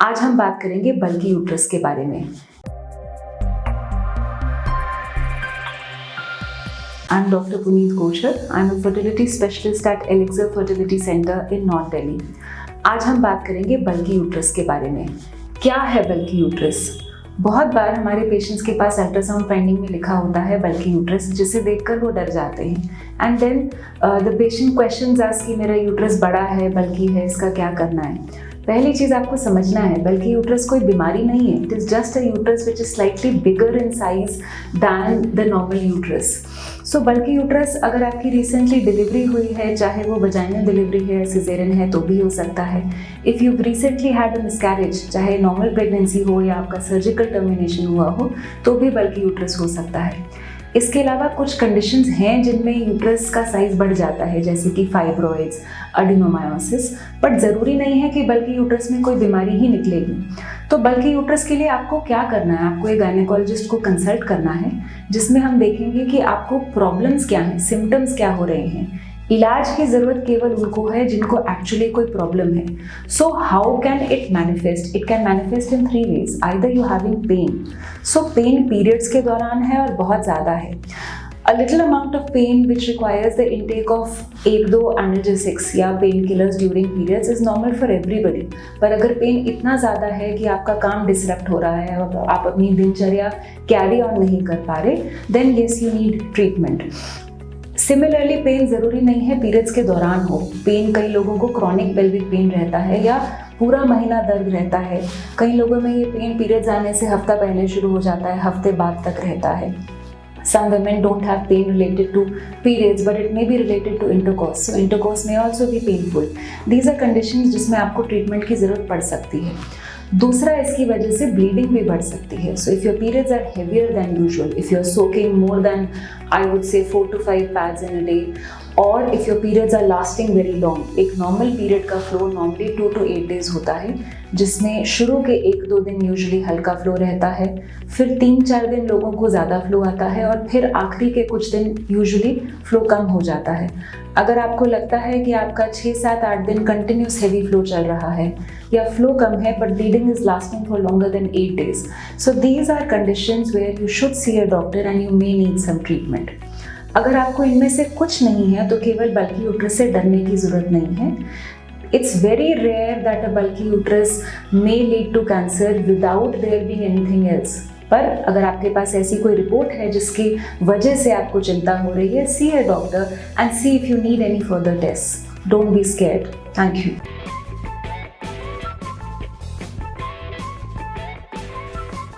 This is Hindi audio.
आज हम बात करेंगे बल्की यूट्रस के बारे में। I'm Dr. Puneet Kochhar. I'm a fertility specialist at Elixir Fertility Center in North Delhi. आज हम बात करेंगे बल्की यूट्रस के बारे में। क्या है बल्की यूट्रस? बहुत बार हमारे पेशेंट्स के पास अल्ट्रासाउंड फाइंडिंग में लिखा होता है बल्की यूट्रस, जिसे देखकर वो डर जाते हैं and then the patient questions ask कि मेरा यूट्रस बड़ा है, बल्की है, इसका क्या करना है। पहली चीज़ आपको समझना है, बल्की यूट्रस कोई बीमारी नहीं है। It is just a uterus which is slightly bigger in size than the normal uterus. So bulky uterus अगर आपकी रिसेंटली डिलीवरी हुई है, चाहे वो वजाइनल डिलीवरी है, सिजेरियन है, तो भी हो सकता है। If you recently had a miscarriage, चाहे नॉर्मल प्रेगनेंसी हो या आपका सर्जिकल टर्मिनेशन हुआ हो, तो भी बल्की यूट्रस हो सकता है। इसके अलावा कुछ कंडीशंस हैं जिनमें यूट्रस का साइज़ बढ़ जाता है, जैसे कि फाइब्रॉइड्स, एडिनोमायोसिस, बट ज़रूरी नहीं है कि बल्की यूट्रस में कोई बीमारी ही निकलेगी। तो बल्की यूट्रस के लिए आपको क्या करना है? आपको एक गायनेकोलॉजिस्ट को कंसल्ट करना है, जिसमें हम देखेंगे कि आपको प्रॉब्लम्स क्या हैं, सिम्टम्स क्या हो रहे हैं। इलाज की ज़रूरत केवल उनको है जिनको एक्चुअली कोई प्रॉब्लम है। So how can it manifest? It can manifest in 3 ways. Either you having pain, so pain periods के दौरान है और बहुत ज़्यादा है। A little amount of pain which requires the intake of 1-2 analgesics या pain killers during periods is normal for everybody. पर अगर पेन इतना ज़्यादा है कि आपका काम डिसरप्ट हो रहा है और आप अपनी दिनचर्या कैरी ऑन नहीं कर पा रहे, then yes you need treatment. Similarly pain ज़रूरी नहीं है पीरियड्स के दौरान हो। पेन कई लोगों को क्रॉनिक पेल्विक पेन रहता है या पूरा महीना दर्द रहता है। कई लोगों में ये पेन पीरियड्स आने से हफ्ता पहले शुरू हो जाता है, हफ्ते बाद तक रहता है। Some women don't have pain related to periods, but it may be related to intercourse. So intercourse may also be painful. These are conditions जिसमें आपको ट्रीटमेंट की ज़रूरत पड़ सकती है। दूसरा, इसकी वजह से ब्लीडिंग भी बढ़ सकती है। So if your periods are heavier than usual, if you are soaking more than I would say 4 to 5 pads in a day, और if your periods are lasting very long, एक नॉर्मल पीरियड का फ्लो नॉर्मली 2 to 8 days होता है, जिसमें शुरू के 1-2 दिन यूजुअली हल्का फ्लो रहता है, फिर 3-4 दिन लोगों को ज़्यादा फ्लो आता है और फिर आखिरी के कुछ दिन यूजुअली फ्लो कम हो जाता है। अगर आपको लगता है कि आपका 6-7-8 दिन कंटिन्यूस हेवी फ्लो चल रहा है या फ्लो कम है but bleeding is lasting for longer than 8 days, so these are conditions where you should see a doctor and you may need some treatment. अगर आपको इनमें से कुछ नहीं है तो केवल बल्की यूट्रस से डरने की ज़रूरत नहीं है। It's very rare that a bulky uterus may lead to cancer without there being anything else. पर अगर आपके पास ऐसी कोई रिपोर्ट है जिसकी वजह से आपको चिंता हो रही है, see a doctor and see if you need any further tests. Don't be scared. Thank you.